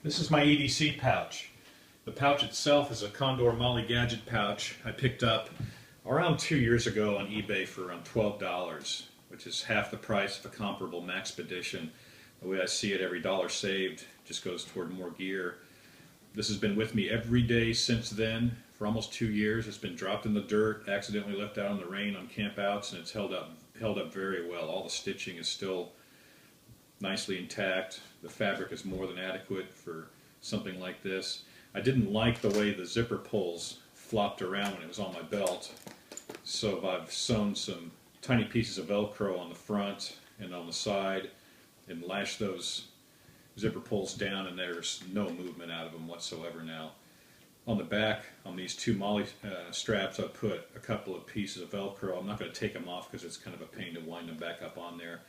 This is my EDC pouch. The pouch itself is a Condor Molly Gadget pouch I picked up around 2 years ago on eBay for around $12, which is half the price of a comparable Maxpedition. The way I see it, every dollar saved just goes toward more gear. This has been with me every day since then for almost 2 years. It's been dropped in the dirt, accidentally left out in the rain on campouts, and it's held up very well. All the stitching is still nicely intact. The fabric is more than adequate for something like this. I didn't like the way the zipper pulls flopped around when it was on my belt, so I've sewn some tiny pieces of Velcro on the front and on the side and lashed those zipper pulls down, and there's no movement out of them whatsoever now. On the back, on these two Molly straps, I put a couple of pieces of Velcro. I'm not going to take them off because it's kind of a pain to wind them back up on there.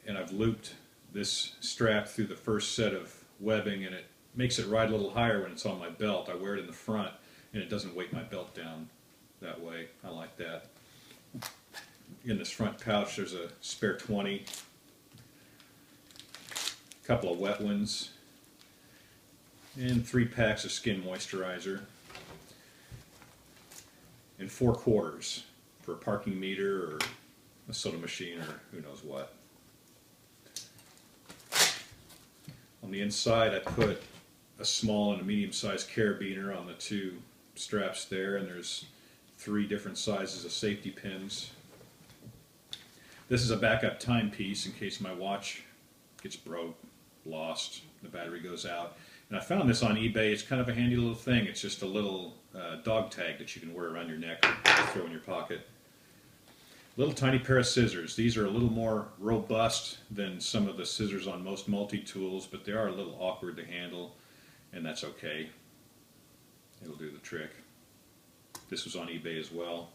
And I've looped this strap through the first set of webbing, and it makes it ride a little higher when it's on my belt. I wear it in the front, and it doesn't weight my belt down that way. I like that. In this front pouch, there's a spare 20, a couple of wet ones, and 3 packs of skin moisturizer, and 4 quarters for a parking meter or a soda machine or who knows what. On the inside, I put a small and a medium-sized carabiner on the 2 straps there, and there's 3 different sizes of safety pins. This is a backup timepiece in case my watch gets broke, lost, the battery goes out. And I found this on eBay. It's kind of a handy little thing. It's just a little dog tag that you can wear around your neck or throw in your pocket. Little tiny pair of scissors. These are a little more robust than some of the scissors on most multi-tools, but they are a little awkward to handle, and that's okay. It'll do the trick. This was on eBay as well.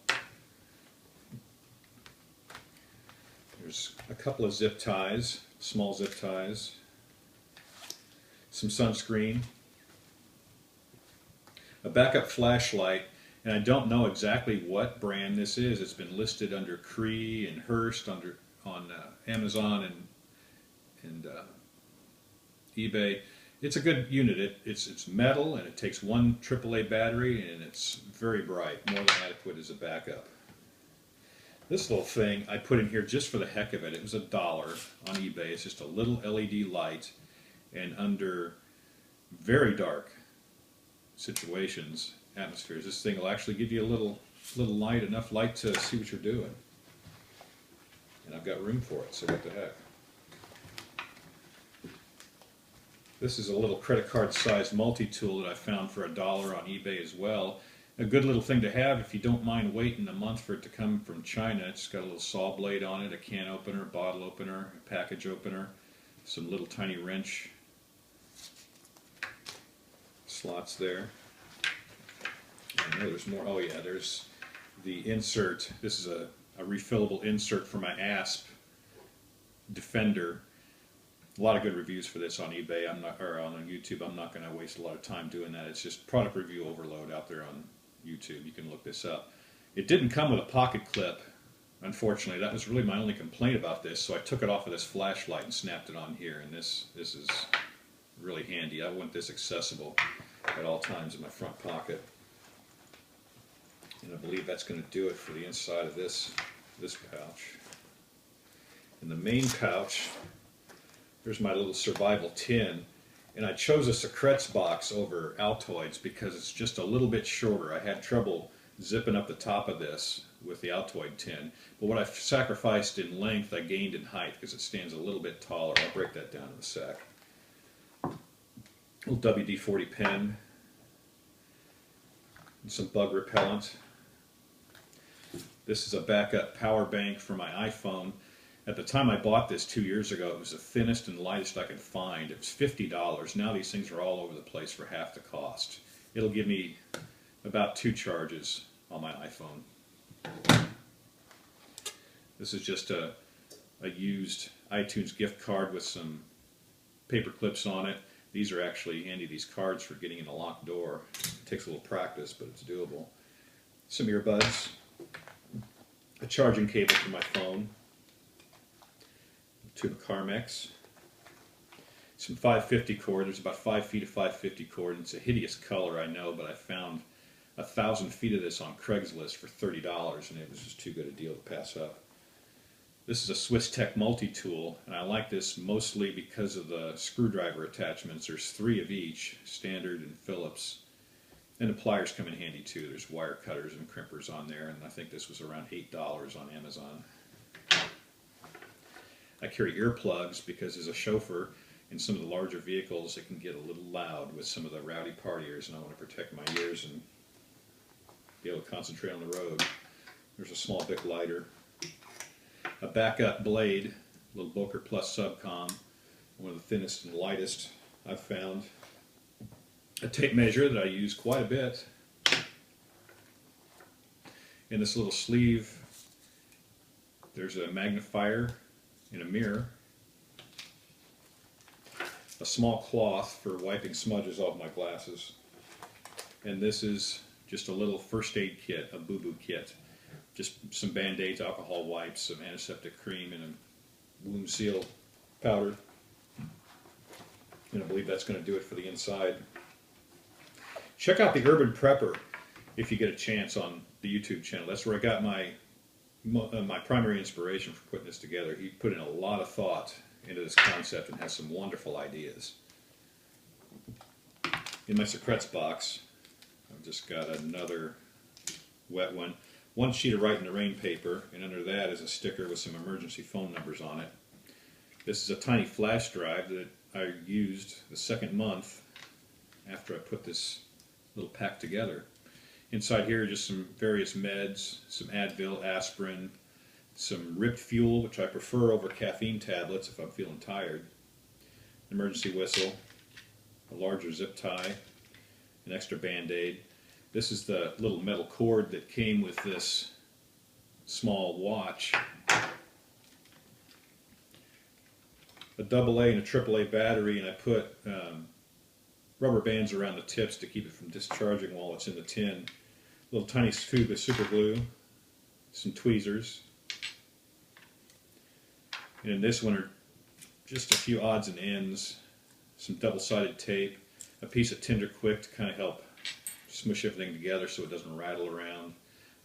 There's a couple of zip ties, small zip ties, some sunscreen, a backup flashlight. And I don't know exactly what brand this is. It's been listed under Cree and Hearst on Amazon and eBay. It's a good unit. It's metal, and it takes 1 AAA battery, and it's very bright, more than adequate as a backup. This little thing I put in here just for the heck of it. It was $1 on eBay. It's just a little LED light, and under very dark situations, atmospheres, this thing will actually give you a little light, enough light to see what you're doing. And I've got room for it, so what the heck. This is a little credit card sized multi-tool that I found for $1 on eBay as well. A good little thing to have if you don't mind waiting a month for it to come from China. It's got a little saw blade on it, a can opener, bottle opener, a package opener, some little tiny wrench slots there. I know there's more. Oh yeah, there's the insert. This is a refillable insert for my ASP Defender. A lot of good reviews for this on eBay. Or on YouTube. I'm not going to waste a lot of time doing that. It's just product review overload out there on YouTube. You can look this up. It didn't come with a pocket clip, unfortunately. That was really my only complaint about this. So I took it off of this flashlight and snapped it on here. And this is really handy. I want this accessible at all times in my front pocket. And I believe that's going to do it for the inside of this pouch. In the main pouch, there's my little survival tin. And I chose a Secrets box over Altoids because it's just a little bit shorter. I had trouble zipping up the top of this with the Altoid tin. But what I sacrificed in length, I gained in height because it stands a little bit taller. I'll break that down in a sec. Little WD-40 pen. And some bug repellent. This is a backup power bank for my iPhone. At the time I bought this 2 years ago, it was the thinnest and lightest I could find. It was $50. Now these things are all over the place for half the cost. It'll give me about 2 charges on my iPhone. This is just a used iTunes gift card with some paper clips on it. These are actually handy, these cards, for getting in a locked door. It takes a little practice, but it's doable. Some earbuds. A charging cable for my phone, a tube of Carmex, some 550 cord. There's about 5 feet of 550 cord, and it's a hideous color, I know, but I found 1,000 feet of this on Craigslist for $30, and it was just too good a deal to pass up. This is a Swiss Tech multi-tool, and I like this mostly because of the screwdriver attachments. There's 3 of each, standard and Phillips. And the pliers come in handy too. There's wire cutters and crimpers on there, and I think this was around $8 on Amazon. I carry earplugs because as a chauffeur in some of the larger vehicles it can get a little loud with some of the rowdy partiers, and I want to protect my ears and be able to concentrate on the road. There's a small Bic lighter. A backup blade, a little Boker Plus Subcom, one of the thinnest and lightest I've found. A tape measure that I use quite a bit. In this little sleeve, there's a magnifier and a mirror. A small cloth for wiping smudges off my glasses. And this is just a little first aid kit, a boo-boo kit. Just some Band-Aids, alcohol wipes, some antiseptic cream, and a wound seal powder. And I believe that's going to do it for the inside. Check out the Urban Prepper if you get a chance on the YouTube channel. That's where I got my primary inspiration for putting this together. He put in a lot of thought into this concept and has some wonderful ideas. In my secrets box, I've just got another wet one. One sheet of Write in the Rain paper, and under that is a sticker with some emergency phone numbers on it. This is a tiny flash drive that I used the second month after I put this little pack together. Inside here are just some various meds, some Advil, aspirin, some Ripped Fuel, which I prefer over caffeine tablets if I'm feeling tired, an emergency whistle, a larger zip tie, an extra Band-Aid. This is the little metal cord that came with this small watch. A AA and a AAA battery, and I put rubber bands around the tips to keep it from discharging while it's in the tin. A little tiny tube of super glue, some tweezers, and in this one are just a few odds and ends, some double-sided tape, a piece of Tinder Quick to kind of help smush everything together so it doesn't rattle around.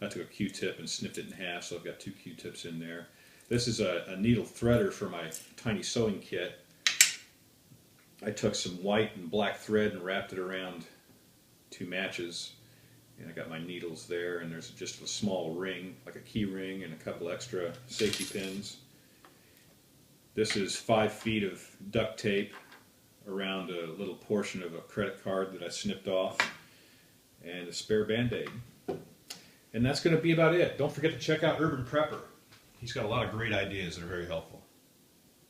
I took a Q-tip and snipped it in half, so I've got 2 Q-tips in there. This is a needle threader for my tiny sewing kit. I took some white and black thread and wrapped it around 2 matches, and I got my needles there, and there's just a small ring, like a key ring, and a couple extra safety pins. This is 5 feet of duct tape around a little portion of a credit card that I snipped off, and a spare Band-Aid. And that's going to be about it. Don't forget to check out Urban Prepper. He's got a lot of great ideas that are very helpful.